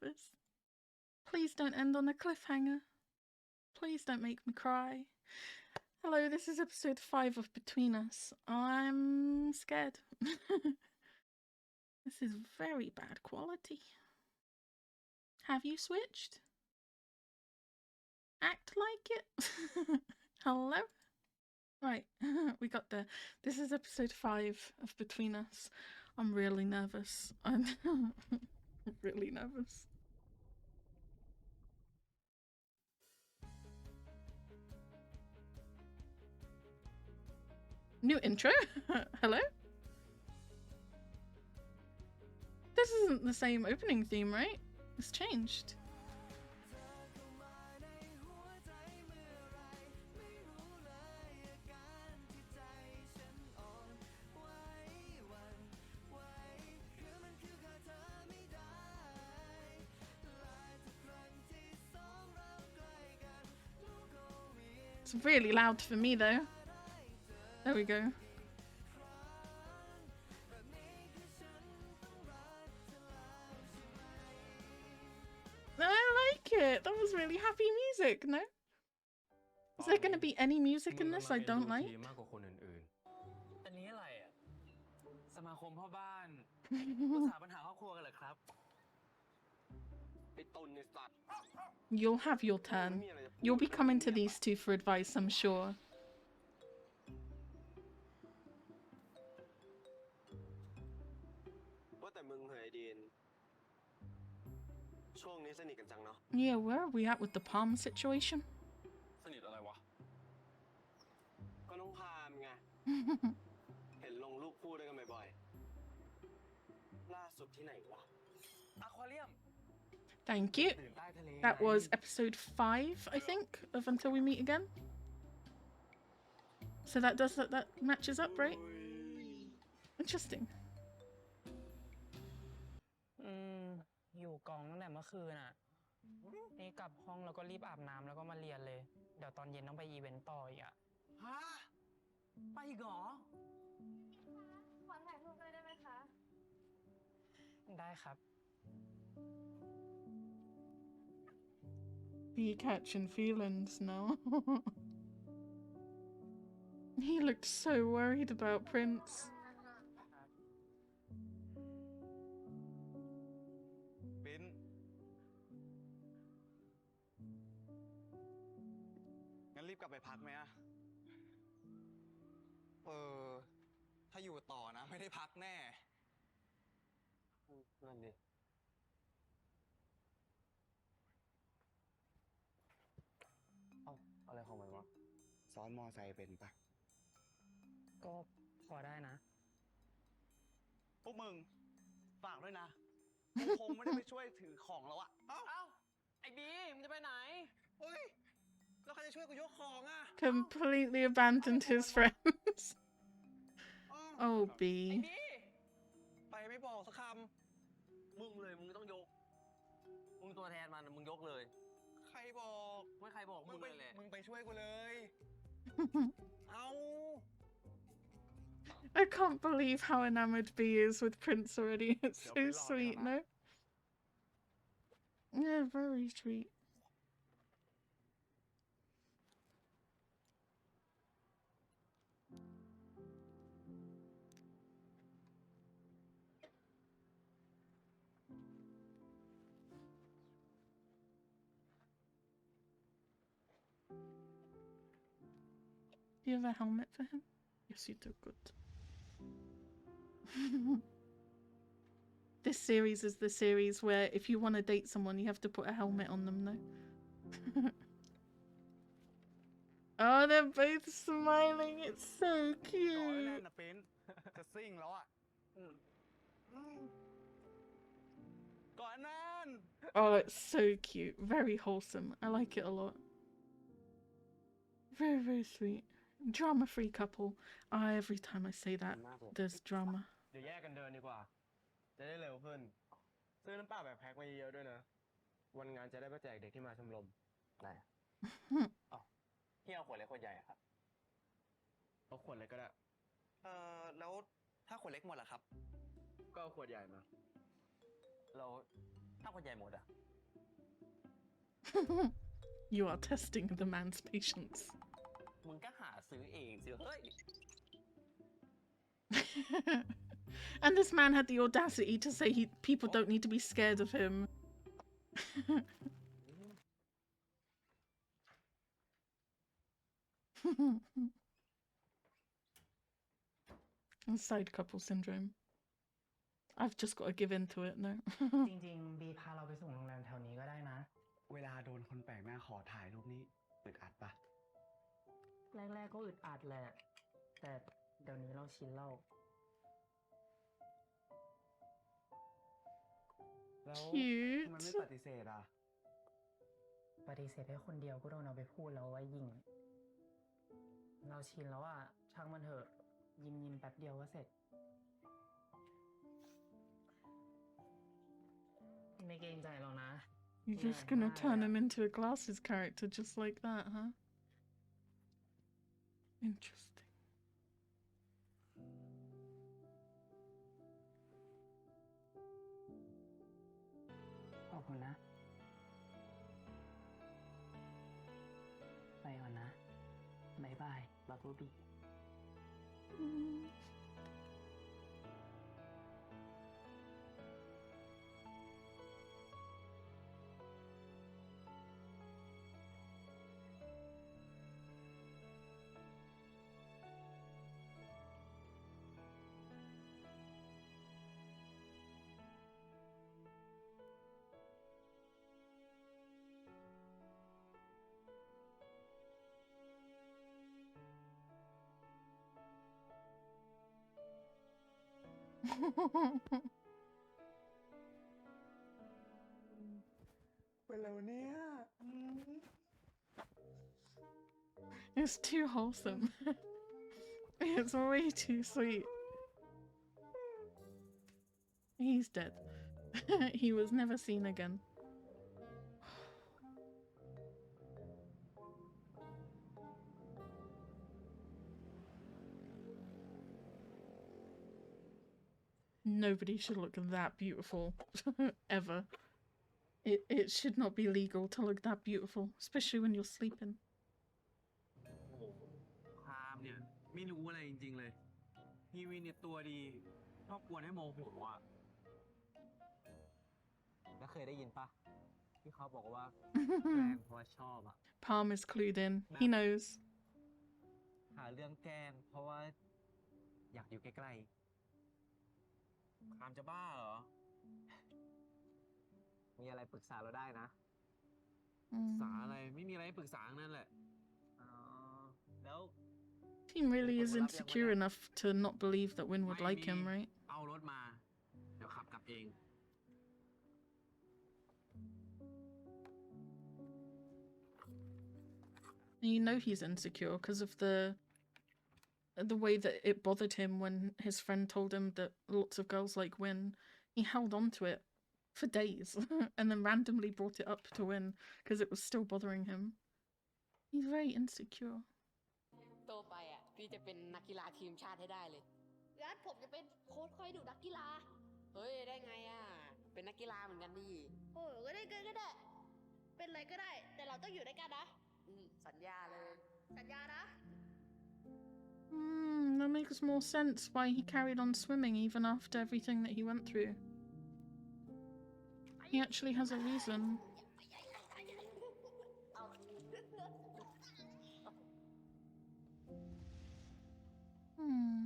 nervous. Please don't end on a cliffhanger. Please don't make me cry. Hello, this is episode 5 of Between Us. I'm scared. This is very bad quality. Have you switched? Act like it. Hello? Right, we got there. This is episode 5 of Between Us. I'm really nervous. I'm really nervous. New intro? Hello? This isn't the same opening theme, right? It's changed. It's really loud for me though. There we go. I like it. That was really happy music, no? Is there going to be any music in this I don't like? อันนี้อะไรอ่ะสมาคมพ่อบ้านปรึกษาปัญหาครอบครัวกันเหรอครับ You'll have your turn. You'll be coming to these two for advice, I'm sure. Yeah, where are we at with the palm situation? สนิทอะไรวะ ก็น้องพามไง เห็นลงรูปคู่ด้วยกันบ่อยๆ ล่าสุดที่ไหนวะ อควาเรียม Thank you. That was episode 5, I think, of Until We Meet Again. So that matches up, right? Interesting. อยู่กองตั้งแต่เมื่อคืนอ่ะนี่กลับห้องแล้วก็รีบอาบน้ำแล้วก็มาเรียนเลยเดี๋ยวตอนเย็นต้องไปอีเวนต์ต่ออีกอ่ะฮะไปอีกเหรอ ขอถ่ายรูปด้วยได้ไหมคะ ได้ครับ Be catching feelings now. He looked so worried about Prince.งั้นรีบกลับไปพักไหมอะถ้าอยู่ต่อนะไม่ได้พักแน่นั่นดิอะไรของมันวะซ้อนมอไซค์เป็นปะ ก็พอได้นะ พวกมึงฝากด้วยนะกูคงไม่ได้ไปช่วยถือของแล้วอะเอ้าไอ้บีมึงจะไปไหนเฮ้ยแล้วใครจะช่วยกูยกของอะ Completely abandoned his friends. Oh, B. ไปไม่บอกสักคำมึงเลยมึงต้องยกมึงตัวแทนมันมึงยกเลยใครบอกไม่ใครบอกมึงเลยแหละมึงไปช่วยกูเลย เอา I can't believe how enamored B is with Prince already. It's so sweet, no? Yeah, very sweet. Do you have a helmet for him? Yes, you do. Good. This series is the series where if you want to date someone, you have to put a helmet on them, though. Oh, they're both smiling. It's so cute. Oh, it's so cute. Very wholesome. I like it a lot. Very, very sweet. Drama-free couple. Every time I say that, there's drama. เดี๋ยวแยกกันเดินดีกว่าจะได้เร็วขึ้นซื้อน้ำเปล่าแบบแพ็คไว้เยอะด้วยนะวันงานจะได้ไปแจกเด็กที่มาชมรมได้พี่เอาขวดเล็กขวดใหญ่ครับเอาขวดเล็กก็ได้แล้วถ้าขวดเล็กหมดล่ะครับก็เอาขวดใหญ่มาเรา ถ้าคนใหญ่หมดอะ You are testing the man's patience. มึงก็หาซื้อเองสิเฮ้ย And this man had the audacity to say people don't need to be scared of him. Side couple syndrome. I've just got to give in to it, no? จริงๆบีพาเราไปส่งโรงแรมแถวนี้ก็ได้นะ เวลาโดนคนแปลกหน้าขอถ่ายรูปนี้อึดอัดปะ แรกๆก็อึดอัดแหละ แต่เดี๋ยวนี้เราชินแล้ว แล้วทำไมไม่ Cute. ปฏิเสธอ่ะ ปฏิเสธให้คนเดียวก็โดนเอาไปพูดแล้วว่ายิง เราชินแล้วอ่ะ ช่างมันเถอะ ยิ้มแป๊บเดียวก็เสร็จ ไม่เกรงใจหรอกนะ You're just gonna turn him into a glasses character just like that, huh? Interesting. ขอบคุณนะ ไปก่อนนะ บ๊ายบายบับเบิ้ลบี เป็นแล้วเนี่ย It's too wholesome. It's way too sweet. He's dead. He was never seen again. Nobody should look that beautiful. Ever. It should not be legal to look that beautiful, especially when you're sleeping. พามเนี่ยไม่รู้อะไรจริงๆเลยฮีวินเนี่ยตัวดีชอบกวนให้โมโหอ่ะ แล้วเคยได้ยินปะที่เขาบอกว่าแกล้งเพราะว่าชอบอ่ะ Palm is clued in. He knows. หาเรื่องแกล้งเพราะว่าอยากอยู่ใกล้ๆพามจะบ้าเหรอ มีอะไรปรึกษาเราได้นะ ปรึกษาอะไรไม่มีอะไรให้ปรึกษาทั้งนั้นแหละ อ๋อ แล้ว He really is insecure enough to not believe that Win would like him, right? เอารถมา เดี๋ยวขับกลับเอง And you know he's insecure because of the way that it bothered him when his friend told him that lots of girls like Win. He held on to it for days and then randomly brought it up to Win because it was still bothering him. He's very insecure. โตไปอ่ะพี่จะเป็นนักกีฬาทีมชาติให้ได้เลยงั้นผมจะเป็นโค้ชคอยดูนักกีฬา เฮ้ยได้ไงอ่ะ เป็นนักกีฬาเหมือนกันดิโอ้ก็ได้ก็ได้ เป็นอะไรก็ได้ แต่เราต้องอยู่ด้วยกันนะสัญญาเลย สัญญานะ That makes more sense why he carried on swimming even after everything that he went through. He actually has a reason. Hmm.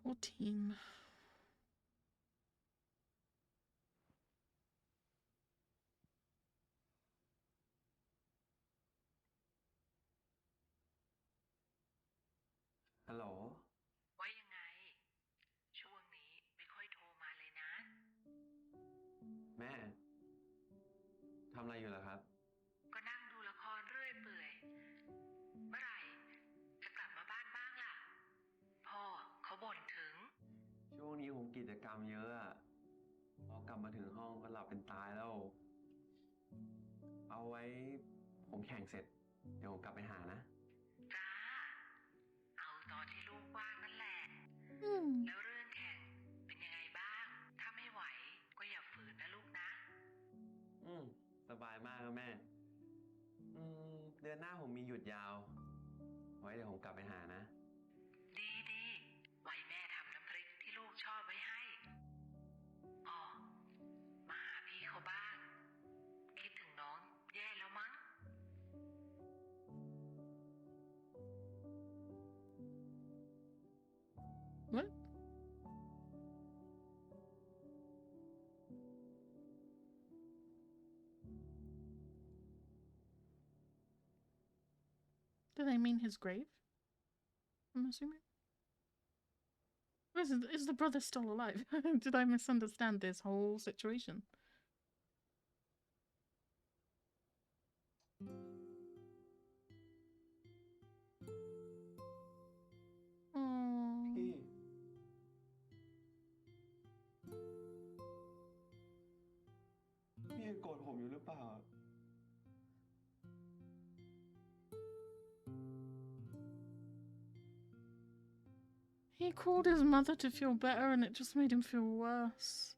Poor team. Hello ว่ายังไง ช่วงนี้ไม่ค่อยโทรมาเลยนะ แม่ทำอะไรอยู่ล่ะครับ ก็นั่งดูละครเรื่อยเปื่อย เมื่อไหร่จะกลับมาบ้านบ้างล่ะ พ่อเขาบ่นถึง ช่วงนี้ผมกิจกรรมเยอะอะพอกลับมาถึงห้องก็หลับเป็นตายแล้ว เอาไว้ผมแข่งเสร็จ เดี๋ยวผมกลับไปหานะ จ้า เอาตอนที่ลูกว่างนั่นแหละ อืม แล้วเรื่องแข่งเป็นยังไงบ้าง ถ้าไม่ไหวก็อย่าฝืนนะลูกนะ สบายมากครับแม่ เดือนหน้าผมมีหยุดยาว ไว้เดี๋ยวผมกลับไปหานะ ดีดีไว้แม่ทำน้ำพริกที่ลูกชอบไว้ให้อ๋อมาหาพี่เขาบ้าง คิดถึงน้องแย่แล้วมั้ง What? Do they mean his grave? I'm assuming. Is the brother still alive? Did I misunderstand this whole situation? Oh. พี่ พี่ยังโกรธผมอยู่หรือเปล่า He called his mother to feel better and it just made him feel worse.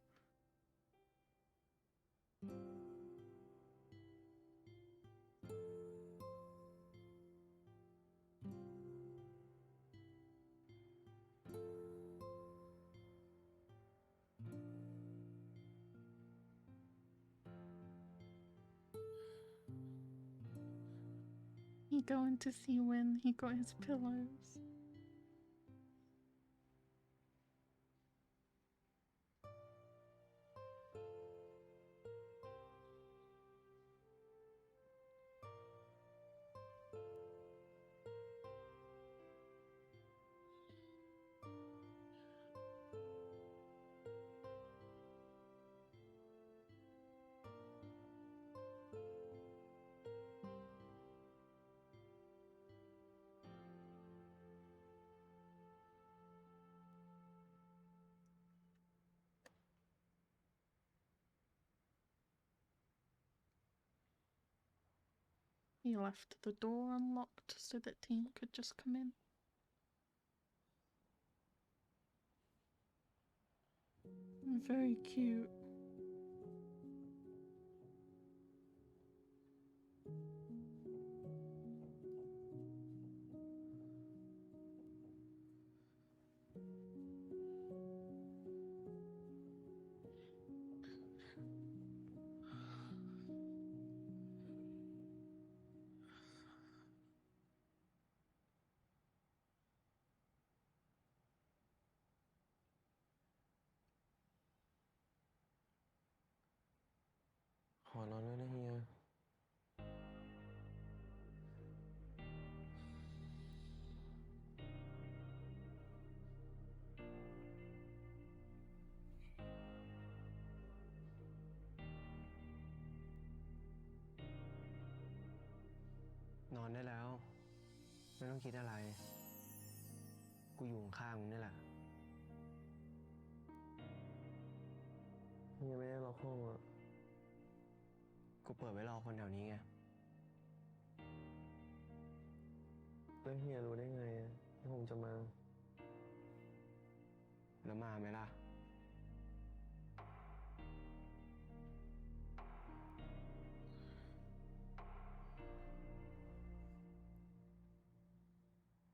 He going to see when he got his pillows. He left the door unlocked so that Teen could just come in. Very cute.ขอนอนด้วยนะเฮีย นอนได้แล้ว ไม่ต้องคิดอะไร กูอยู่ข้างๆมึงนี่แหละเฮียไม่ได้ล็อกห้องอ่ะ กูเปิดไว้รอคนแถวนี้ไง แล้วเฮียรู้ได้ไงที่ผมจะมา แล้วมาไหมล่ะ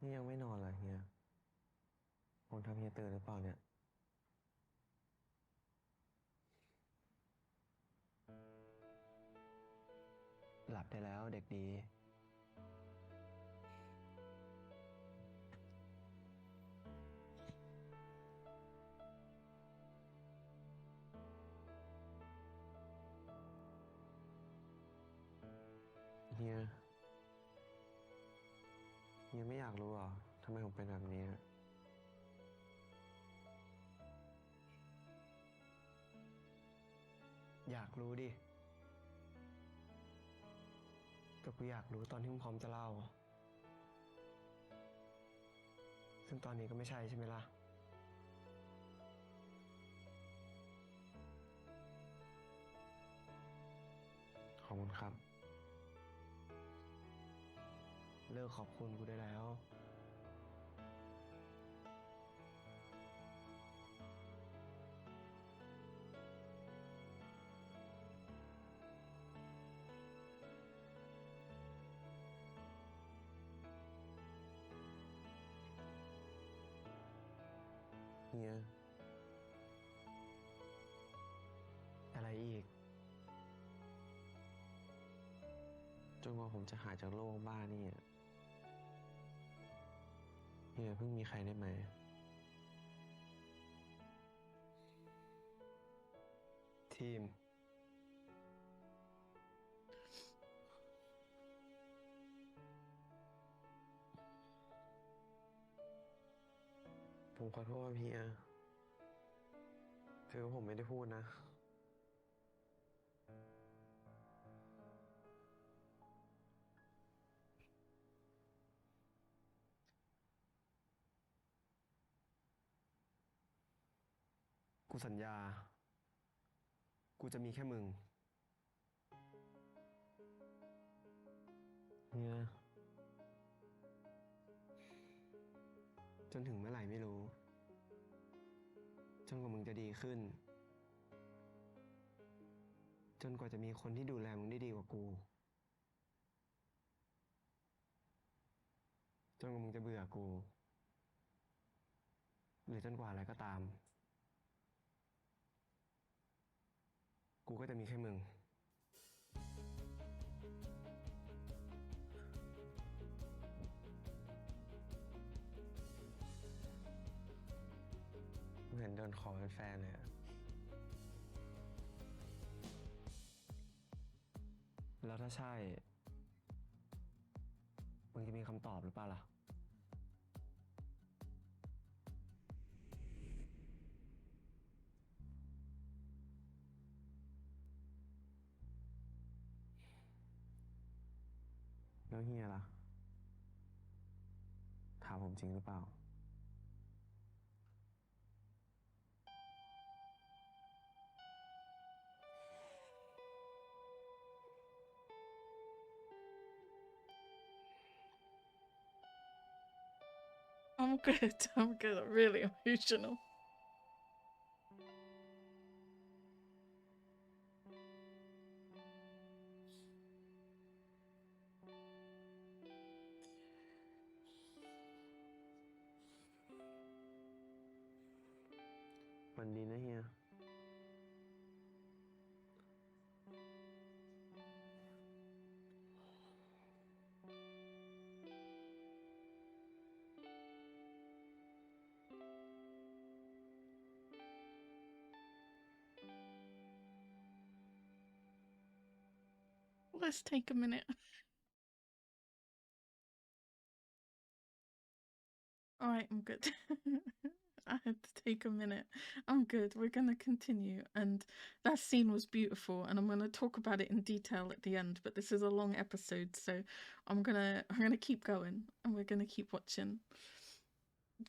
นี่ยังไม่นอนเหรอเฮีย ผมทำเฮียตื่นหรือเปล่าเนี่ย หลับได้แล้วเด็กดี เฮียไม่อยากรู้เหรอทำไมผมเป็นแบบนี้อะ อยากรู้ดิก็กูอยากรู้ตอนที่มึงพร้อมจะเล่าซึ่งตอนนี้ก็ไม่ใช่ใช่ไหมล่ะขอบคุณครับเลิกขอบคุณกูได้แล้วเฮียอะไรอีกจนกว่าผมจะหายจากโรคบ้านี่เฮียเพิ่งมีใครได้ไหมทีมผมขอโทษเฮียคือผมไม่ได้พูดนะกูสัญญากูจะมีแค่มึงเฮียจนถึงเมื่อไหร่ไม่รู้จนกว่ามึงจะดีขึ้นจนกว่าจะมีคนที่ดูแลมึงได้ดีกว่ากูจนกว่ามึงจะเบื่อกูหรือจนกว่าอะไรก็ตามกูก็จะมีแค่มึงเหมือนโดนขอเป็นแฟนเลยอะแล้วถ้าใช่มึงจะมีคำตอบหรือเปล่าล่ะแล้วเฮียล่ะถามผมจริงหรือเปล่า I'm good. I'm good. I'm really emotional.วันดีนะเฮีย Let's take a minute. Alright, I'm good. I had to take a minute. I'm good. We're gonna continue. And that scene was beautiful, and I'm gonna talk about it in detail at the end, but this is a long episode, so I'm gonna keep going and we're gonna keep watching.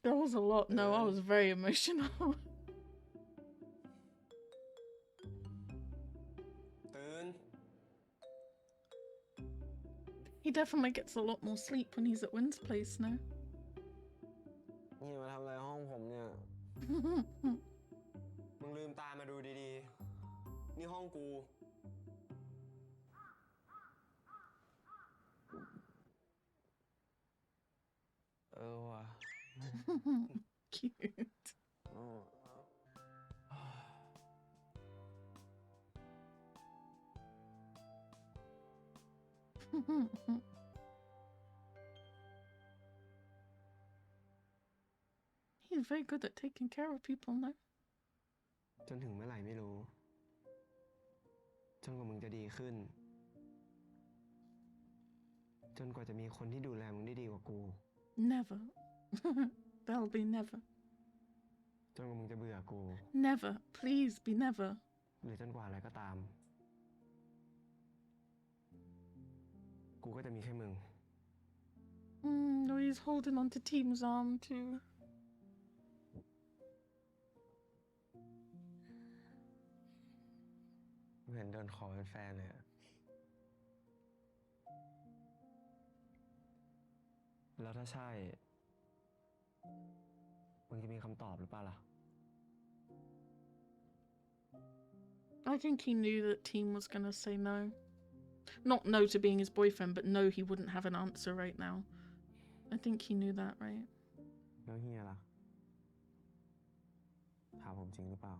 There was a lot. No, I was very emotional. ตื่น He definitely gets a lot more sleep when he's at Wynn's place now. นี่มาทำอะไรห้องผมเนี่ย มึงลืมตามาดูดีๆ นี่ห้องกู ว่ะ Cute. อ๋อ He's very good at taking care of people now. จนถึงเมื่อไหร่ไม่รู้ จนกว่ามึงจะดีขึ้น จนกว่าจะมีคนที่ดูแลมึงได้ดีกว่ากู Never. There'll be never. จนกว่ามึงจะเบื่อกู Never. Please be never. หรือจนกว่าอะไรก็ตาม กูก็จะมีแค่มึง No, he's holding on to Team's arm too. เหมือนโดนขอเป็นแฟนเลยอะแล้วถ้าใช่ มึงจะมีคำตอบหรือเปล่าล่ะ I think he knew that Team was gonna say no. Not no to being his boyfriend, but no, he wouldn't have an answer right now. I think he knew that, right? แล้วเฮียล่ะ ถามผมจริงหรือเปล่า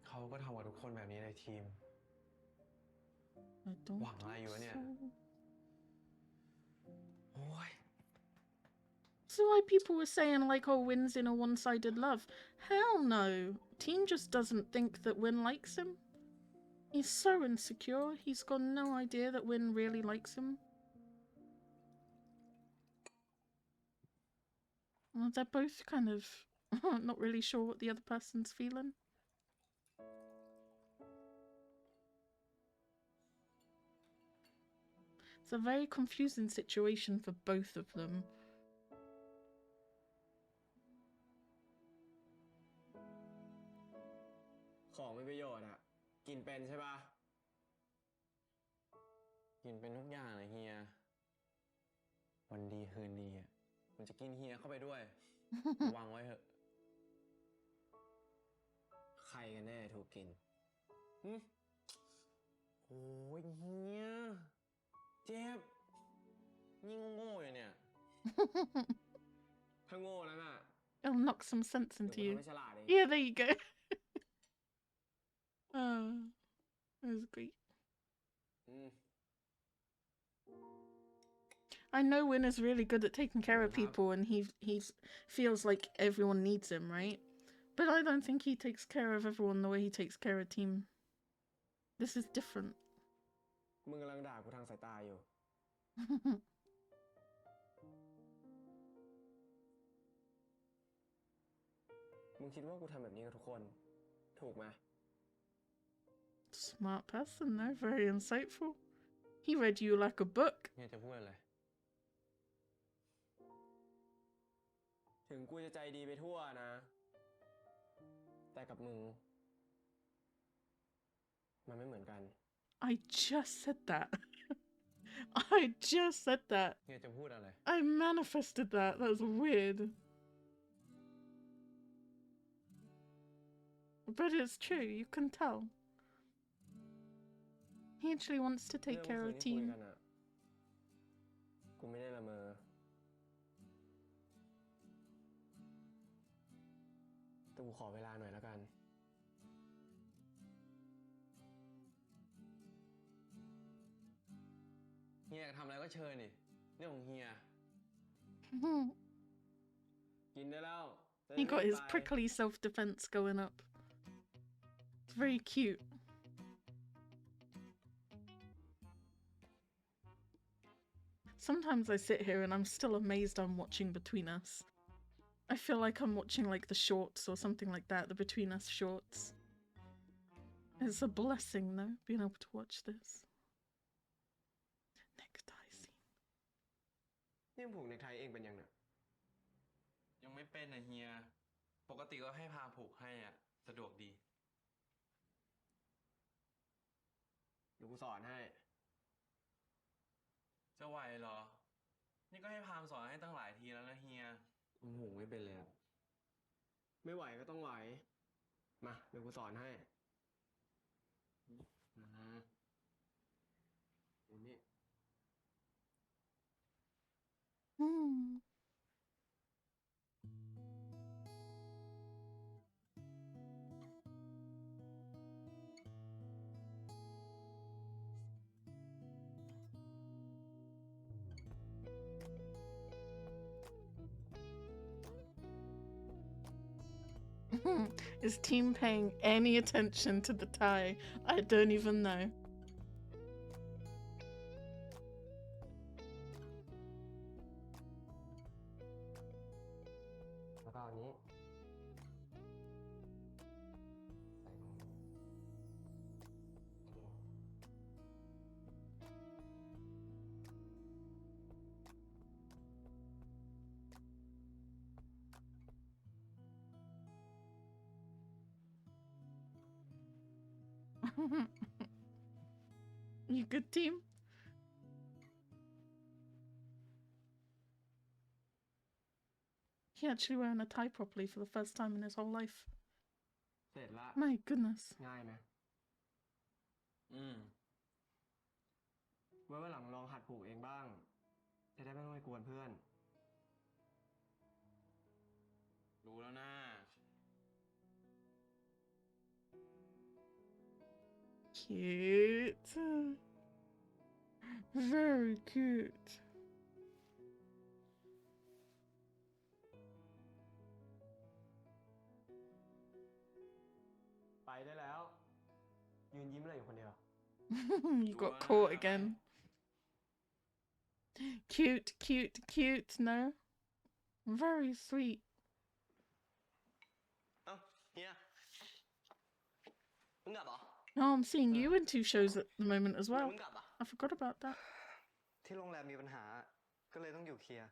เขาก็ทำกับทุกคนแบบนี้ในทีม I don't หวังอะไรอยู่วะ think เนี่ย so. โอ้ย So why people were saying like, oh, Win's in a one-sided love. Hell no. Team just doesn't think that Win likes him. He's so insecure. He's got no idea that Win really likes him. Well, they're both kind of not really sure what the other person's feeling. It's a very confusing situation for both of them. ของไม่ประโยชน์อะกินเป็นใช่ปะกินเป็นทุกอย่างเลยเฮีย วันดีคืนดีอะมันจะกินเฮียเข้าไปด้วย วางไว้เถอะ ใครกันแน่ถูกกินหึโอ้ยเฮีย เจ็บ ยิ่งโง่อยู่เนี่ย ถ้าโง่แล้วน่ะ It'll knock some sense เดี๋ยว into กู you. ทำให้ฉลาดเอง Yeah, there you go. Oh, that was great. อืม I know Win is really good at taking care of people, and he feels like everyone needs him, right? But I don't think he takes care of everyone the way he takes care of Team. This is different. มึงกำลังด่ากูทางสายตาอยู่ มึงคิดว่ากูทำแบบนี้กับทุกคน ถูกไหม Smart person, though. Very insightful. He read you like a book. เนี่ยจะพูดอะไร ถึงกูจะใจดีไปทั่วนะ แต่กับมึง มันไม่เหมือนกัน I just said that. I just said that. เนี่ยจะพูดอะไร I manifested that. That was weird. But it's true. You can tell. He actually wants to take เรื่อง care เมื่ of อคืนที่คุย Team. กันอะกูไม่ได้ละเมอ แต่กูขอเวลาหน่อยแล้วกัน เฮียทำอะไรก็เชิญดิเรื่องของเฮีย กินได้แล้ว He got his prickly self-defense going up. It's very cute. Sometimes I sit here and I'm still amazed I'm watching Between Us. I feel like I'm watching like the shorts or something like that, the Between Us shorts. It's a blessing though, being able to watch this. Necktie scene. นี่ผูกเนคไทเองเป็นยังเนี่ย ยังไม่เป็นนะเฮีย ปกติก็ให้พาผูกให้อ่ะ สะดวกดี เดี๋ยวกูสอนให้ จะไหวเหรอ นี่ก็ให้พามสอนให้ตั้งหลายทีแล้วนะเฮีย ผมผูกไม่เป็นเลยอะไม่ไหวก็ต้องไหว มา เดี๋ยวกูสอนให้อันนี้ Hmm. Is Team paying any attention to the tie? I don't even know. าวนี้ใส่ตรงนี้โอเค You good team? He actually wearing a tie properly for the first time in his whole life. เสร็จละ My goodness. ง่ายไหมไว้วันหลังลองหัดผูกเองบ้าง จะได้ไม่ต้องไปกวนเพื่อน รู้แล้วนะ Cute. Very cute. ไปได้แล้ว ยืนยิ้มอะไรอยู่คนเดียว You got caught again. Cute, cute, cute, no? Very sweet. เอ้าเฮียมึงกลับเหรอ Oh, I'm seeing you in 2 shows at the moment as well. มึงกลับอ่ะ I forgot about that. ที่โรงแรมมีปัญหา ก็เลยต้องอยู่เคลียร์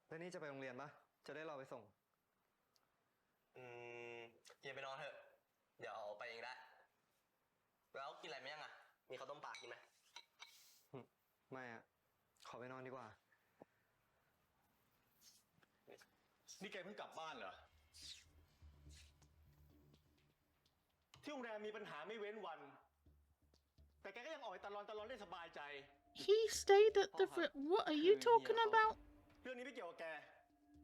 แล้วนี่จะไปโรงเรียนปะจะได้รอไปส่ง เฮียไปนอนเถอะ เดี๋ยวไปเองได้ แล้วกินอะไรไหมยังอ่ะ มีข้าวต้มปลากินไหม ไม่อะขอไปนอนดีกว่า นี่แกเพิ่งกลับบ้านเหรอ ที่โรงแรมมีปัญหาไม่เว้นวัน แต่แกก็ยังออกไปตลอดได้สบายใจ He stayed at the... What are you talking about? เรื่องนี้ไม่เกี่ยวกับแก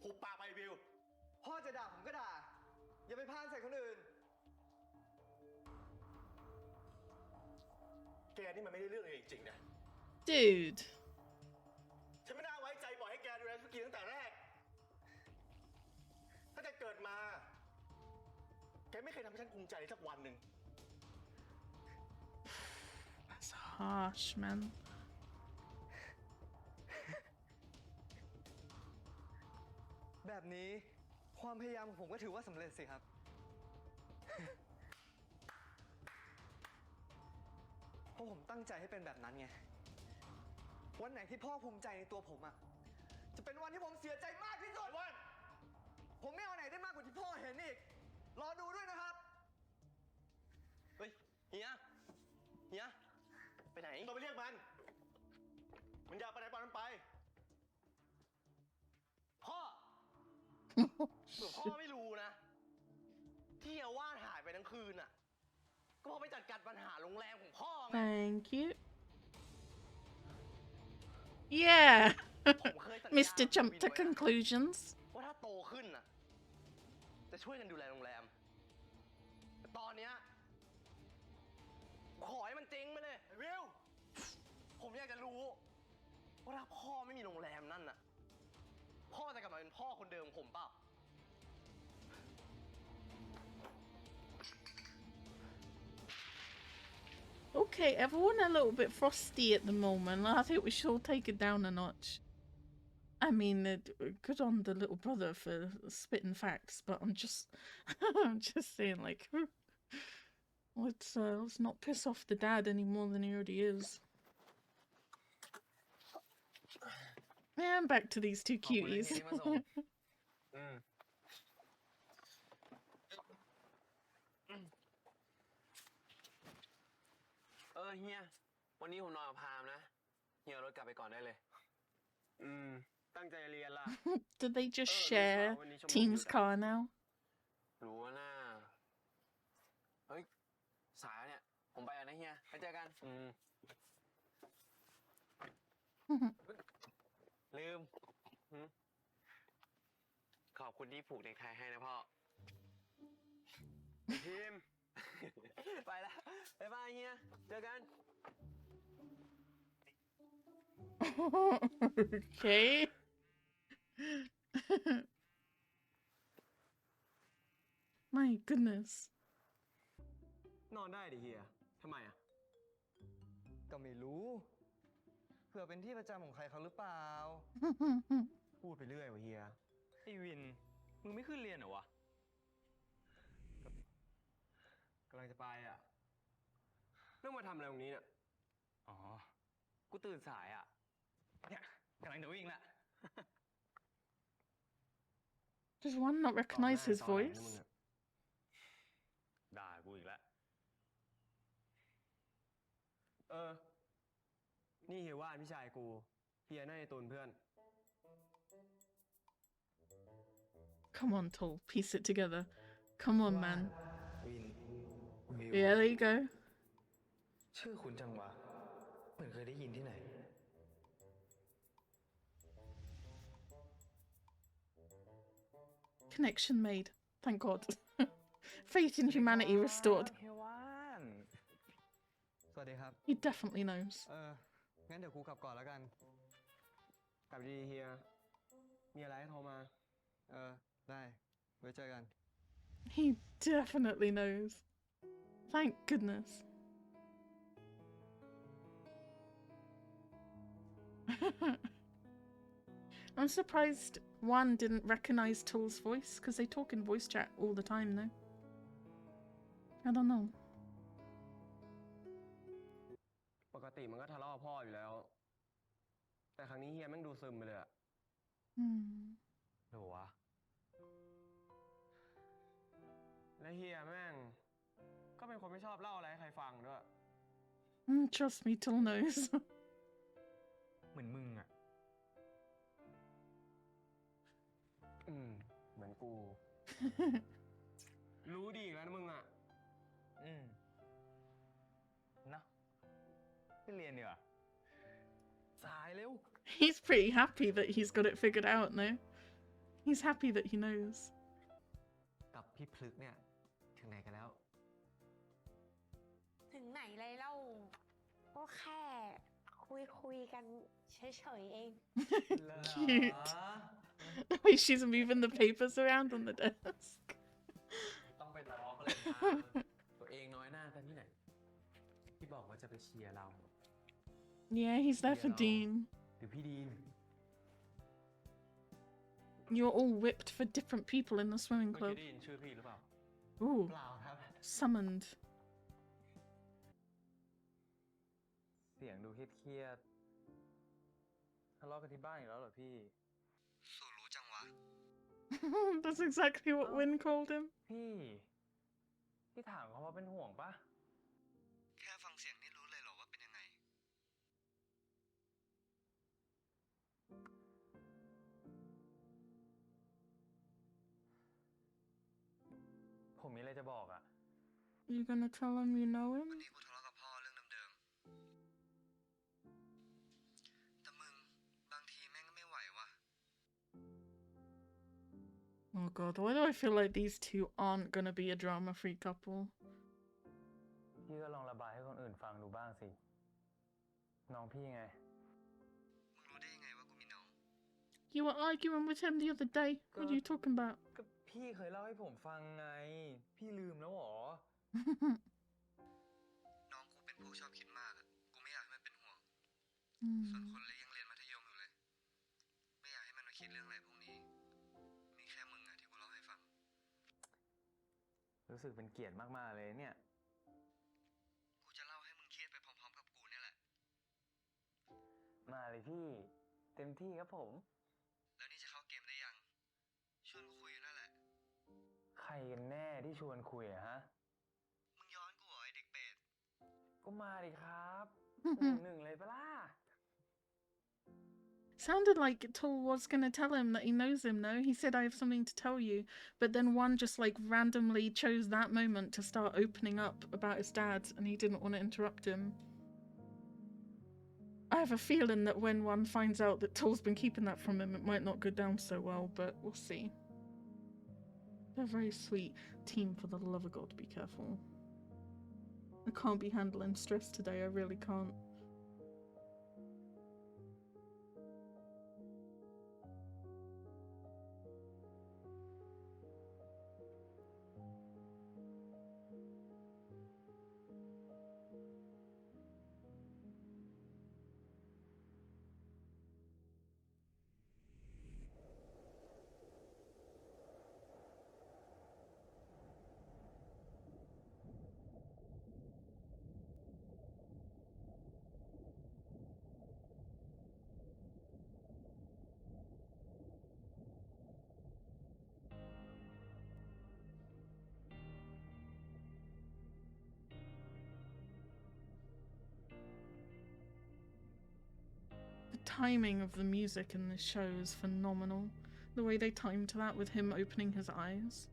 หุบปากไปวิว พ่อจะด่าผมก็ด่า อย่าไปพานใส่คนอื่น แกนี่มันไม่ได้เรื่องเลยจริงๆนะ Dude. ฉันไม่น่าไว้ใจปล่อยให้แกดูแลธุรกิจตั้งแต่แรก ถ้าแกเกิดมา แกไม่เคยทำให้ฉันภูมิใจสักวันหนึ่ง That's harsh, man. แบบนี้ความพยายามของผมก็ถือว่าสำเร็จสิครับ เพราะผมตั้งใจให้เป็นแบบนั้นไง วันไหนที่พ่อภูมิใจในตัวผมอะจะเป็นวันที่ผมเสียใจมากที่สุดวัน ผมไม่เอาไหนได้มากกว่าที่พ่อเห็นอีก รอดูด้วยนะครับ เฮ้ย เฮีย ไปไหน ต้องไปเรียกมัน มันอยากไปไหนปล่อยมันไป พ่อ เผื่อพ่อไม่รู้นะ ที่อาว่านหายไปทั้งคืนอ่ะ ก็เพราะไปจัดการปัญหาโรงแรมของพ่อไง Thank you. Yeah. ผมเคยสัญญา Mr. Jump to conclusions. ว่าถ้าโตขึ้นน่ะ จะช่วยกันดูแลโรงแรม แต่ตอนเนี้ยขอให้มันจริงไปเลยวิว ผมอยากจะรู้ว่าถ้าพ่อไม่มีโรงแรมนั่นน่ะ พ่อจะกลับมาเป็นพ่อคนเดิมของผมเปล่า Okay, everyone a little bit frosty at the moment. I think we should all take it down a notch. I mean, good on the little brother for spitting facts, but I'm just, I'm just saying, like, let's not piss off the dad any more than he already is. And back to these 2 cuties. เฮีย วันนี้ผมนอนกับพามนะ เฮียรถกลับไปก่อนได้เลย ตั้งใจเรียนล่ะ Did they just share Team's car now? รู้ว่าน่าเฮ้ย สายเนี่ย ผมไปแล้วนะเฮีย ไปเจอกัน ลืม ขอบคุณที่ผูกเนคไทให้นะพ่อ ทีม ไปแล้วบ๊ายบายเฮีย เจอกัน Okay. My goodness. นอนได้ดิเฮีย ทำไมอ่ะ ก็ไม่รู้ เผื่อเป็นที่ประจำของใครเขาหรือเปล่า พูดไปเรื่อยวะเฮีย ไอวิน มึงไม่ขึ้นเรียนเหรอวะ กำลังจะไปอ่ะเรื่องมาทำอะไรตรงนี้เนี่ย อ๋อ กูตื่นสายอ่ะ เนี่ยกำลังจะวิ่งละ Does one not recognize his voice? ด่ากูอีกแล้ว นี่เฮียว่านพี่ชายกูเฮียน่าจะตูนเพื่อน Come on, Tol, piece it together. Come on, man. วิน Yeah, there you go. ชื่อคุณจังวะเหมือนเคยได้ยินที่ไหน Connection made. Thank God. Faith in humanity restored. เฮียว่าน สวัสดีครับ He definitely knows. งั้นเดี๋ยวกูกลับก่อนแล้วกัน กลับดีเฮีย มีอะไรให้โทรมา ได้ ไว้เจอกัน He definitely knows. Thank goodness. I'm surprised one didn't recognize Tool's voice, because they talk in voice chat all the time, though. I don't know. ปกติมันก็ทะเลาะกับพ่ออยู่แล้ว แต่ครั้งนี้เฮียแม่งดูซึมไปเลยอะ หรอวะ และเฮียแม่งก็เป็นคนไม่ชอบเล่าอะไรให้ใครฟังด้วย Trust me, Tool knows. เหมือนมึงอ่ะ เหมือนกู รู้ดีแล้วนะมึงอะ นะไปเรียนดีกว่าสายเร็ว He's pretty happy that he's got it figured out, no? He's happy that he knows. กับพี่พลึกเนี่ย ถึงไหนกันแล้ว ถึงไหนเลยเล่าก็แค่คุยกันเฉยๆเอง Cute. The way she's moving the papers around on the desk. ต้องไปล้อเขาเลยนะตัวเองน้อยหน้ากันที่ไหน ที่บอกว่าจะไปเชียร์เรา Yeah, he's there for Dean. หรือพี่ดีน You're all whipped for different people in the swimming เมื่อ club. กี้ได้ยินชื่อพี่หรือเปล่า Ooh, เปล่าครับ summoned. เสียงดูเครียดๆทะเลาะกันที่บ้านอีกแล้วเหรอพี่ สูรู้จังวะ That's exactly what Win called him. พี่ถามเขาว่าเป็นห่วงปะ แค่ฟังเสียงนี่รู้เลยเหรอว่าเป็นยังไง ผมมีอะไรจะบอกอ่ะ You gonna tell him you know him? วันนี้กูทะเลาะกับพ่อเรื่องเดิมๆ แต่มึงบางทีแม่งก็ไม่ไหวว่ะ Oh god, why do I feel like these two aren't gonna be a drama-free couple? พี่ก็ลองระบายให้คนอื่นฟังดูบ้างสิ น้องพี่ไง มึงรู้ได้ยังไงว่ากูมีน้อง You were arguing with him the other day. What are you talking about? ก็พี่เคยเล่าให้ผมฟังไง พี่ลืมแล้วเหรอ น้องกูเป็นพวกชอบคิดมากอะกูไม่อยากให้มันเป็นห่วง ส่วนคนเล็กยังเรียนมัธยมอยู่เลย ไม่อยากให้มันมาคิดเรื่องอะไรพวกนี้ มีแค่มึงอะที่กูเล่าให้ฟัง รู้สึกเป็นเกียรติมากๆเลยเนี่ย กูจะเล่าให้มึงเครียดไปพร้อมๆกับกูเนี่ยแหละ มาเลยพี่ เต็มที่ครับผม แล้วนี่จะเข้าเกมได้ยัง ชวนกูคุยอยู่นั่นแหละ ใครกันแน่ที่ชวนคุยอะฮะ มึงย้อนกูเหรอไอเด็กเป็ด ก็มาดิครับหนึ่งเลยปะล่ะ Sounded like Tool was gonna tell him that he knows him, no? He said, I have something to tell you. But then one just like randomly chose that moment to start opening up about his dad, and he didn't want to interrupt him. I have a feeling that when one finds out that Tool's been keeping that from him, it might not go down so well, but we'll see. They're very sweet. Team, for the love of God, be careful. I can't be handling stress today, I really can't. timing of the music in this show is phenomenal. The way they timed that with him opening his eyes.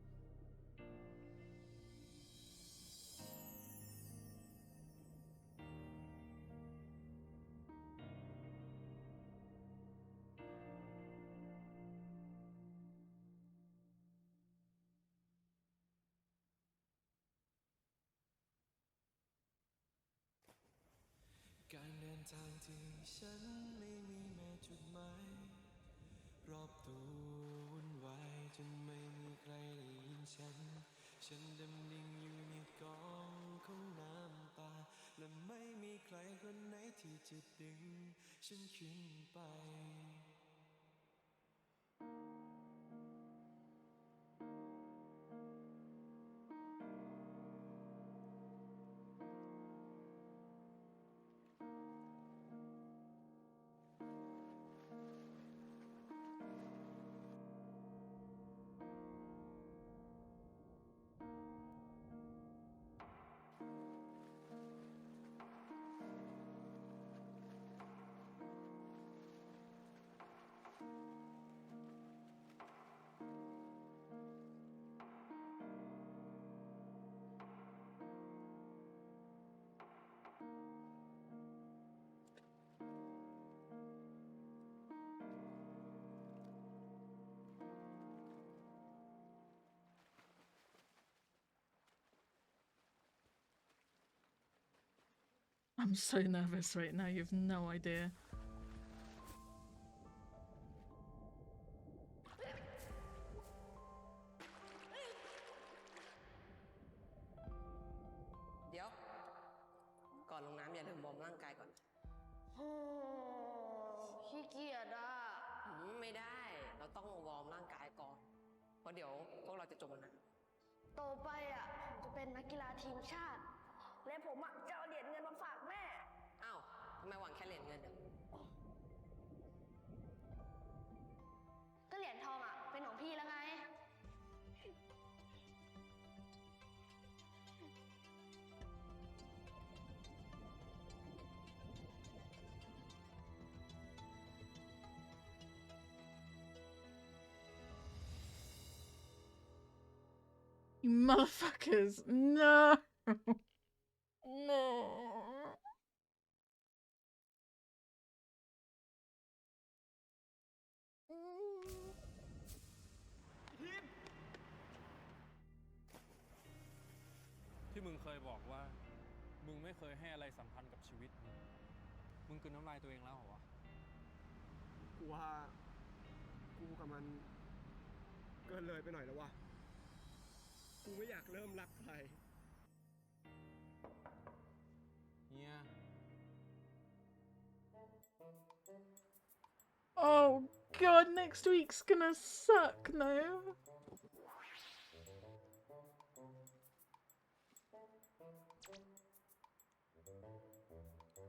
I'm so nervous right now, you've no idea.เดี๋ยว ก่อนลงน้ำอย่าลืมวอร์มร่างกายก่อน โอ้ขี้เกียจอ่ะ ไม่ได้ เราต้องวอร์มร่างกายก่อน เพราะเดี๋ยวพวกเราจะจมน้ำ โตไปอ่ะผมจะเป็นนักกีฬาทีมชาติ และผมอ่ะจะเอาเหรียญเงินมาฝากแม่ อ้าวทำไมหวังแค่เหรียญเงินเดี๋ยว ก็เหรียญทองอ่ะเป็นของพี่แล้วไง You motherfuckers! No! No! ที่มึงเคยบอกว่า มึงไม่เคยให้อะไรสำคัญกับชีวิตมึง มึงกลืนน้ำลายตัวเองแล้วเหรอวะ กูว่ากูกับมันเกินเลยไปหน่อยแล้ววะกูไม่อยากเริ่มรักใคร เฮีย Oh god, next week's gonna suck, no?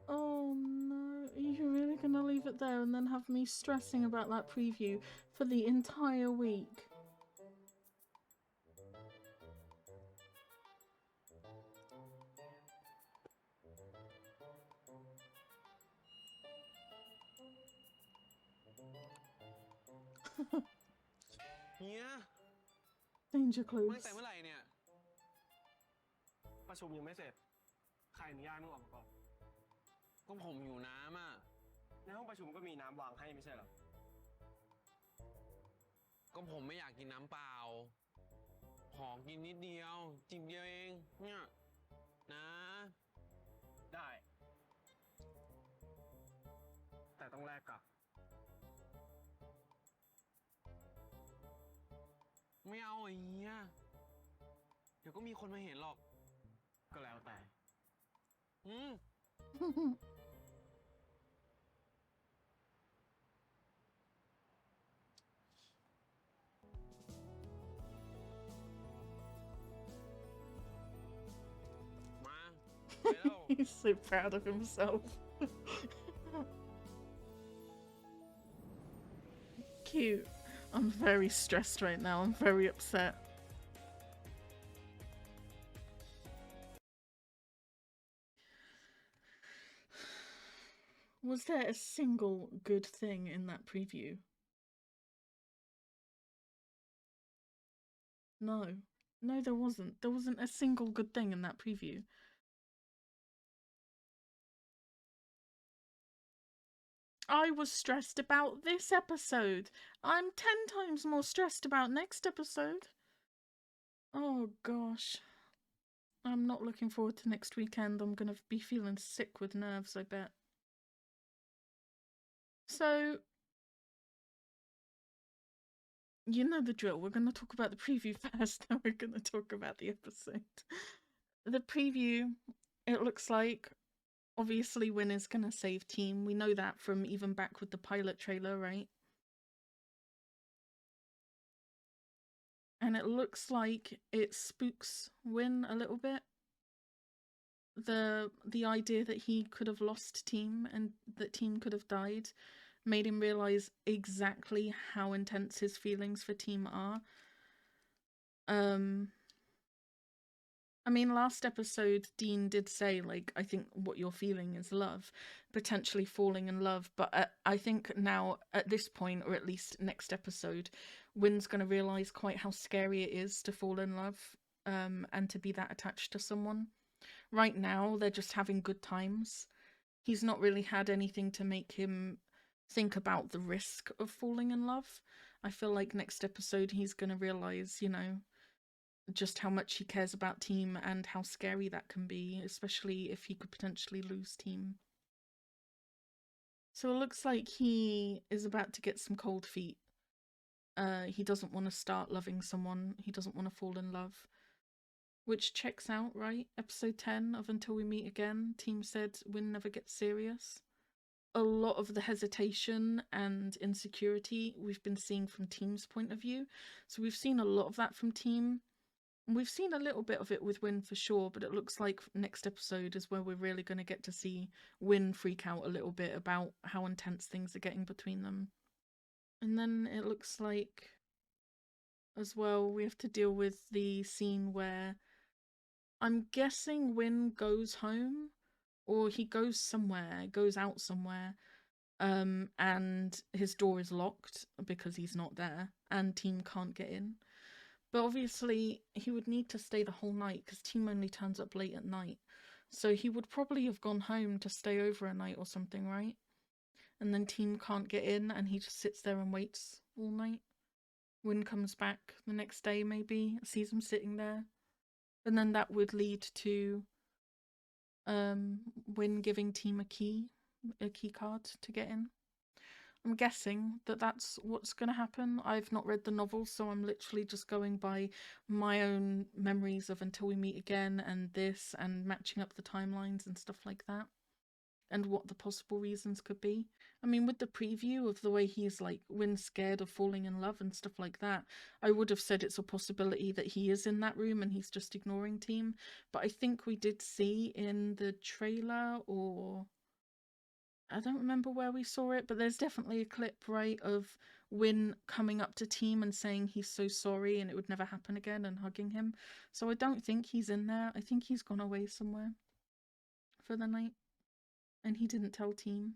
Oh no, are you really gonna leave it there and then have me stressing about that preview for the entire week? Danger ตั้ง close. แต่เมื่อไหร่เนี่ย ประชุมยังไม่เสร็จ ใครอนุญาตมึงออกมาก่อน ก็ผมอยู่น้ำอ่ะ ในห้องประชุมก็มีน้ำวางให้ไม่ใช่เหรอ ก็ผมไม่อยากกินน้ำเปล่า ขอกินนิดเดียว จิบเดียวเอง เนี่ย นะ ได้ แต่ต้องแลกกับ ไม่เอาไอ้เหี้ย เดี๋ยวก็มีคนมาเห็นหรอก ก็แล้วแต่ มา ไปแล้ว He's so proud of himself. Cute. I'm very stressed right now. I'm very upset. Was there a single good thing in that preview? No. No, there wasn't. There wasn't a single good thing in that preview. I was stressed about this episode. I'm 10 times more stressed about next episode. Oh gosh. I'm not looking forward to next weekend. I'm gonna be feeling sick with nerves, I bet. So, you know the drill. We're gonna talk about the preview first, then we're gonna talk about the episode. The preview, it looks like obviously Win is gonna save Team. We know that from even back with the pilot trailer, right? And it looks like it spooks Win a little bit. The idea that he could have lost Team and that Team could have died made him realize exactly how intense his feelings for Team are. I mean, last episode, Dean did say, like, I think what you're feeling is love, potentially falling in love. But I think now, at this point, or at least next episode, Win's going to realize quite how scary it is to fall in love and to be that attached to someone. Right now, they're just having good times. He's not really had anything to make him think about the risk of falling in love. I feel like next episode, he's going to realize, you know, just how much he cares about Team and how scary that can be, especially if he could potentially lose Team. So it looks like he is about to get some cold feet. He doesn't want to start loving someone. He doesn't want to fall in love. Which checks out, right? Episode 10 of Until We Meet Again, Team said Win never gets serious. A lot of the hesitation and insecurity we've been seeing from Team's point of view. So we've seen a lot of that from Team. We've seen a little bit of it with Win for sure, but it looks like next episode is where we're really going to get to see Win freak out a little bit about how intense things are getting between them. And then it looks like, as well, we have to deal with the scene where I'm guessing Win goes home, or he goes somewhere, goes out somewhere, and his door is locked because he's not there, and Team can't get in. But obviously, he would need to stay the whole night because Team only turns up late at night. So he would probably have gone home to stay over a night or something, right? And then Team can't get in and he just sits there and waits all night. Win comes back the next day, maybe, sees him sitting there. And then that would lead to Win giving Team a key card to get in. I'm guessing that that's what's going to happen. I've not read the novel, so I'm literally just going by my own memories of Until We Meet Again and this, and matching up the timelines and stuff like that, and what the possible reasons could be. I mean, with the preview of the way he's like Win scared of falling in love and stuff like that, I would have said it's a possibility that he is in that room and he's just ignoring Team. But I think we did see in the trailer, or I don't remember where we saw it, but there's definitely a clip, right, of Win coming up to Team and saying he's so sorry and it would never happen again and hugging him. So I don't think he's in there. I think he's gone away somewhere for the night and he didn't tell Team.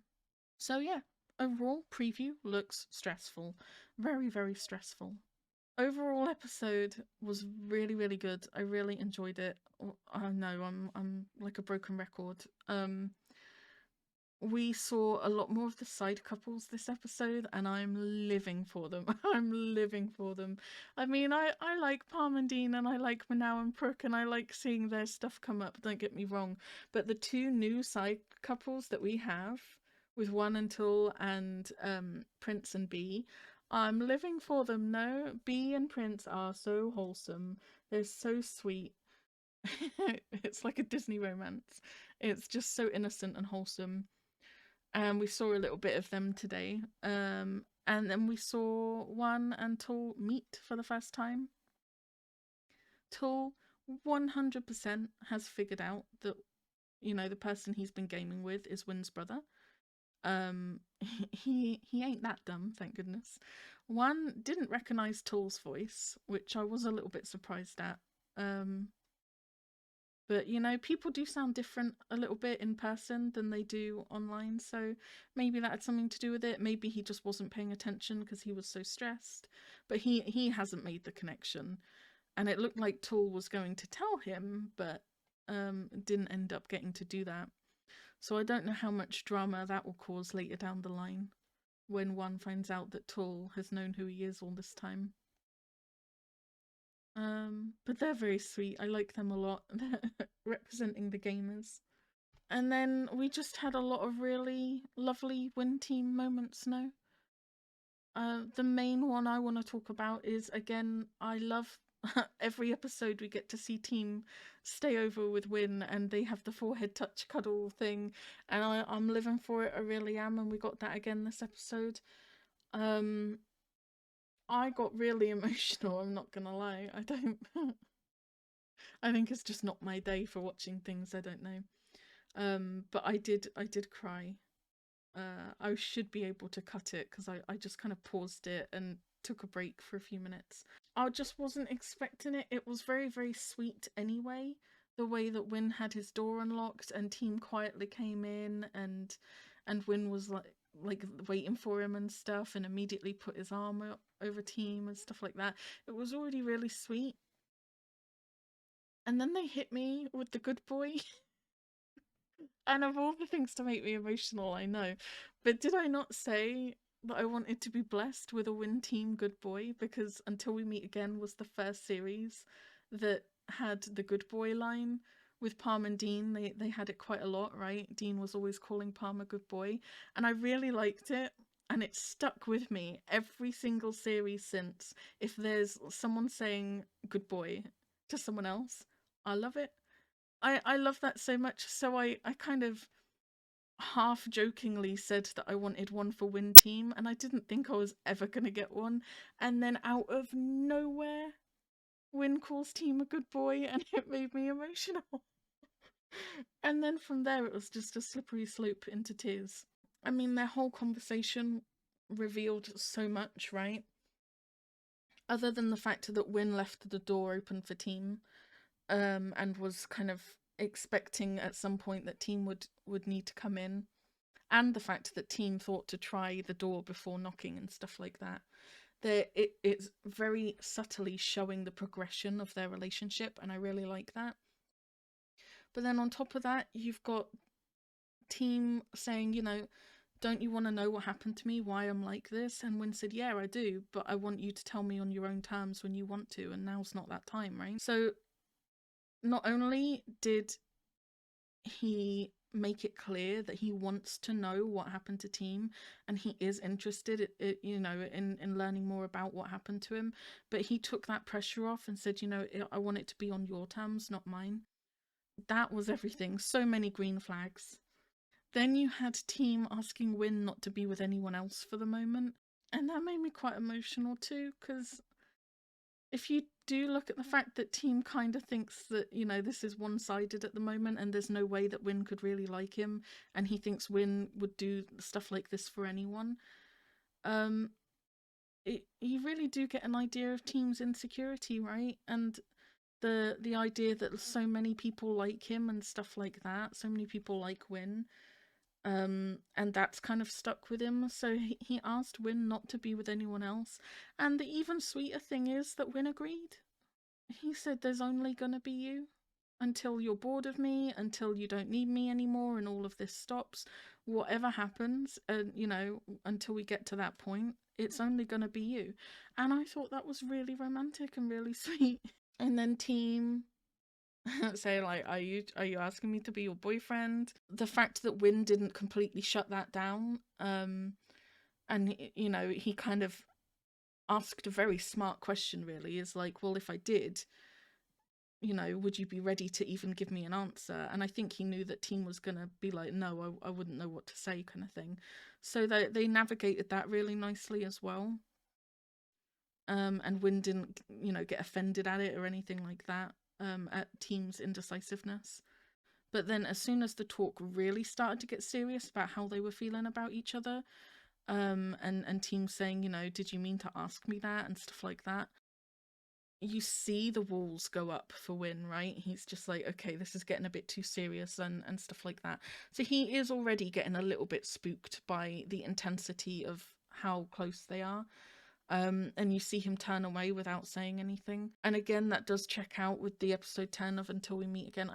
So yeah, overall preview looks stressful. Very, very stressful. Overall episode was really, really good. I really enjoyed it. I know I'm like a broken record. We saw a lot more of the side couples this episode, and I'm living for them. I'm living for them. I mean, I like Palm and Dean, and I like Manow and Brooke, and I like seeing their stuff come up, don't get me wrong. But the two new side couples that we have, with One and Tool and Prince and B, I'm living for them. No, B and Prince are so wholesome. They're so sweet. It's like a Disney romance. It's just so innocent and wholesome. And we saw a little bit of them today. And then we saw One and Tool meet for the first time. Tool 100% has figured out that, you know, the person he's been gaming with is Win's brother. He ain't that dumb, thank goodness. One didn't recognize Tool's voice, which I was a little bit surprised at. But, you know, people do sound different a little bit in person than they do online. So maybe that had something to do with it. Maybe he just wasn't paying attention because he was so stressed. But he hasn't made the connection. And it looked like Tool was going to tell him, but didn't end up getting to do that. So I don't know how much drama that will cause later down the line when one finds out that Tool has known who he is all this time. But they're very sweet. I like them a lot. Representing the gamers. And then we just had a lot of really lovely WinTeam moments now. The main one I want to talk about is, again, I love every episode we get to see Team stay over with Win and they have the forehead touch cuddle thing, and I'm living for it. I really am, and we got that again this episode. I got really emotional, I'm not gonna lie. I think it's just not my day for watching things, I don't know. But I did cry. I should be able to cut it because I just kind of paused it and took a break for a few minutes. I just wasn't expecting it. It was very, very sweet anyway. The way that Win had his door unlocked and Team quietly came in and Win was like waiting for him and stuff and immediately put his arm over Team and stuff like that. It was already really sweet. And then they hit me with the good boy. And of all the things to make me emotional, I know. But did I not say that I wanted to be blessed with a WinTeam good boy? Because Until We Meet Again was the first series that had the good boy line with Palm and Dean. They had it quite a lot, right? Dean was always calling Palm a good boy. And I really liked it. And it stuck with me every single series since. If there's someone saying good boy to someone else, I love it. I love that so much. So I kind of half jokingly said that I wanted one for WinTeam, and I didn't think I was ever going to get one. And then out of nowhere, Win calls Team a good boy, and it made me emotional. And then from there, it was just a slippery slope into tears. I mean, their whole conversation revealed so much, right? Other than the fact that Win left the door open for Team, and was kind of expecting at some point that Team would need to come in, and the fact that Team thought to try the door before knocking and stuff like that. It's very subtly showing the progression of their relationship, and I really like that. But then on top of that, you've got Team saying, you know, don't you want to know what happened to me, why I'm like this? And Win said, yeah, I do, but I want you to tell me on your own terms when you want to, and now's not that time, right? So not only did he make it clear that he wants to know what happened to Team and he is interested in learning more about what happened to him, but he took that pressure off and said, you know, I want it to be on your terms, not mine. That was everything. So many green flags. Then you had Team asking Win not to be with anyone else for the moment, and that made me quite emotional too, because if you do look at the fact that Team kind of thinks that, you know, this is one-sided at the moment and there's no way that Win could really like him, and he thinks Win would do stuff like this for anyone, you really do get an idea of Team's insecurity, right? And the idea that so many people like him and stuff like that, so many people like Win, and that's kind of stuck with him. So he asked Win not to be with anyone else, and the even sweeter thing is that Win agreed. He said, there's only gonna be you until you're bored of me, until you don't need me anymore and all of this stops. Whatever happens, you know, until we get to that point, it's only gonna be you. And I thought that was really romantic and really sweet. And then Team say, like, are you asking me to be your boyfriend? The fact that Win didn't completely shut that down, and you know, he kind of asked a very smart question, really, is like, well, if I did, you know, would you be ready to even give me an answer? And I think he knew that Team was gonna be like, no, I wouldn't know what to say, kind of thing. So they navigated that really nicely as well. And Win didn't, you know, get offended at it or anything like that, at Team's indecisiveness. But then as soon as the talk really started to get serious about how they were feeling about each other, and Team saying, you know, did you mean to ask me that and stuff like that, you see the walls go up for Win, right? He's just like, okay, this is getting a bit too serious and stuff like that. So he is already getting a little bit spooked by the intensity of how close they are. And you see him turn away without saying anything. And again, that does check out with the episode 10 of Until We Meet Again.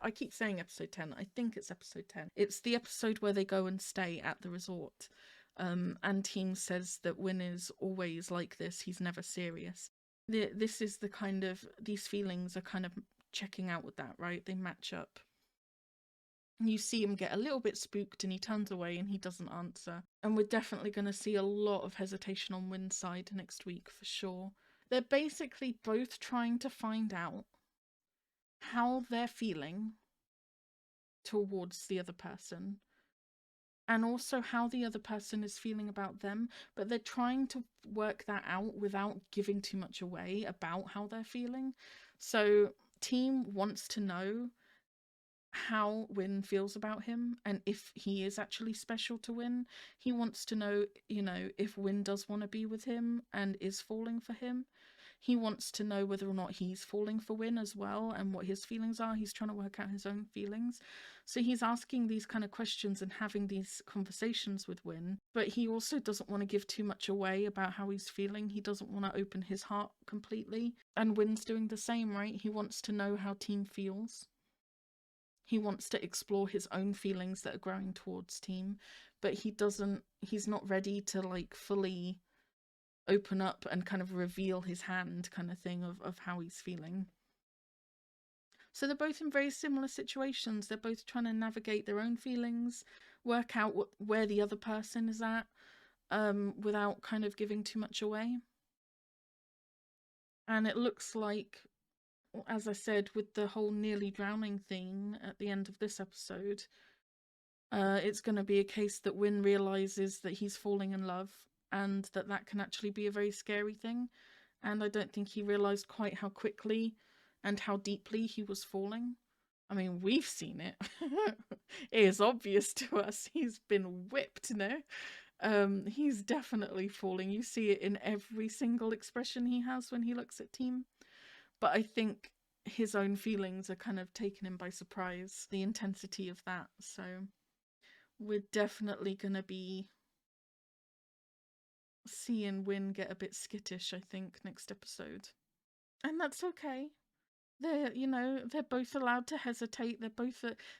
I keep saying episode 10. I think it's episode 10. It's the episode where they go and stay at the resort. And Team says that Win is always like this. He's never serious. This is the kind of, these feelings are kind of checking out with that, right? They match up. You see him get a little bit spooked and he turns away and he doesn't answer. And we're definitely going to see a lot of hesitation on Win's side next week for sure. They're basically both trying to find out how they're feeling towards the other person and also how the other person is feeling about them, but they're trying to work that out without giving too much away about how they're feeling. So Team wants to know how Win feels about him and if he is actually special to Win. He wants to know, if Win does want to be with him and is falling for him. He wants to know whether or not he's falling for Win as well and what his feelings are. He's trying to work out his own feelings. So he's asking these kind of questions and having these conversations with Win, but he also doesn't want to give too much away about how he's feeling. He doesn't want to open his heart completely. And Win's doing the same, right? He wants to know how Team feels. He wants to explore his own feelings that are growing towards Team, but he's not ready to fully open up and kind of reveal his hand kind of thing of how he's feeling. So they're both in very similar situations. They're both trying to navigate their own feelings, work out where the other person is at, without kind of giving too much away. And it looks like, as I said, with the whole nearly drowning theme at the end of this episode, it's going to be a case that Win realizes that he's falling in love and that can actually be a very scary thing. And I don't think he realized quite how quickly and how deeply he was falling. I mean, we've seen it. It is obvious to us. He's been whipped, he's definitely falling. You see it in every single expression he has when he looks at Team. But I think his own feelings are kind of taking him by surprise, the intensity of that. So we're definitely going to be seeing Win get a bit skittish, I think, next episode. And that's okay. They're both allowed to hesitate.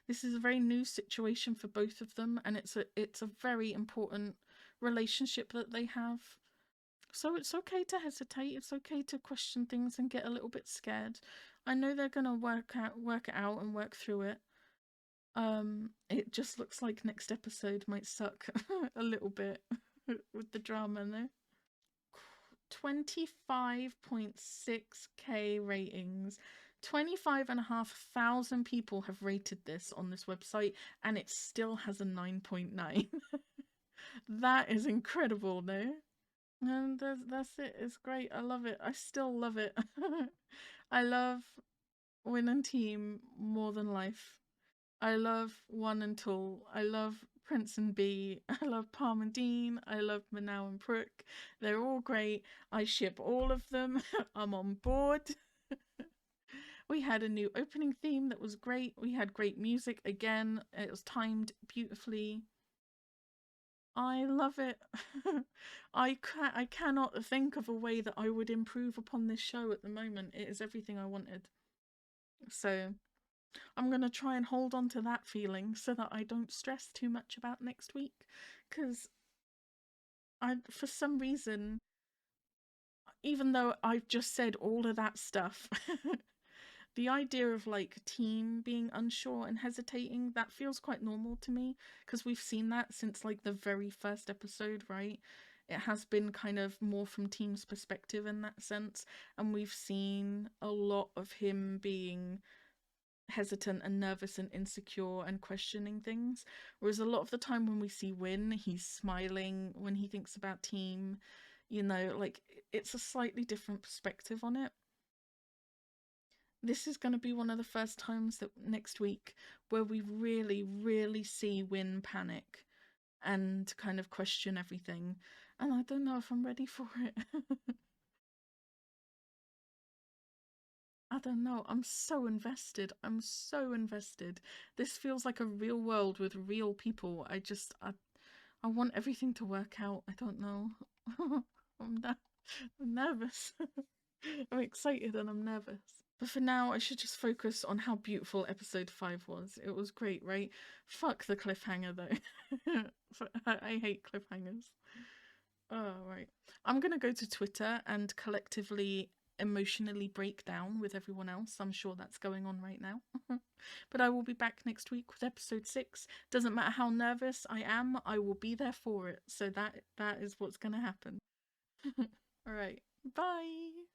This is a very new situation for both of them, and it's a very important relationship that they have. So it's okay to hesitate. It's okay to question things and get a little bit scared. I know they're gonna work it out and work through it. It just looks like next episode might suck a little bit with the drama, though. 25.6k ratings. 25,500 people have rated this on this website, and it still has a 9.9. That is incredible, no? And that's it. It's great. I love it. I still love it. I love Win and Team more than life. I love One and Tool. I love Prince and Bee. I love Palm and Dean. I love Manow and Brooke. They're all great. I ship all of them. I'm on board. We had a new opening theme that was great. We had great music again. It was timed beautifully. I love it. I cannot think of a way that I would improve upon this show at the moment. It is everything I wanted. So I'm going to try and hold on to that feeling so that I don't stress too much about next week, because for some reason, even though I've just said all of that stuff, the idea of Team being unsure and hesitating, that feels quite normal to me, because we've seen that since the very first episode, right? It has been kind of more from Team's perspective in that sense, and we've seen a lot of him being hesitant and nervous and insecure and questioning things, whereas a lot of the time when we see Win, he's smiling when he thinks about Team. It's a slightly different perspective on it. This is going to be one of the first times that next week where we really, really see Win panic and kind of question everything, and I don't know if I'm ready for it. I don't know. I'm so invested. I'm so invested. This feels like a real world with real people. I want everything to work out. I don't know. I'm nervous. I'm excited and I'm nervous. But for now, I should just focus on how beautiful episode 5 was. It was great, right? Fuck the cliffhanger, though. I hate cliffhangers. Oh, right. I'm going to go to Twitter and collectively emotionally break down with everyone else. I'm sure that's going on right now. But I will be back next week with episode 6. Doesn't matter how nervous I am, I will be there for it. So that is what's going to happen. All right. Bye.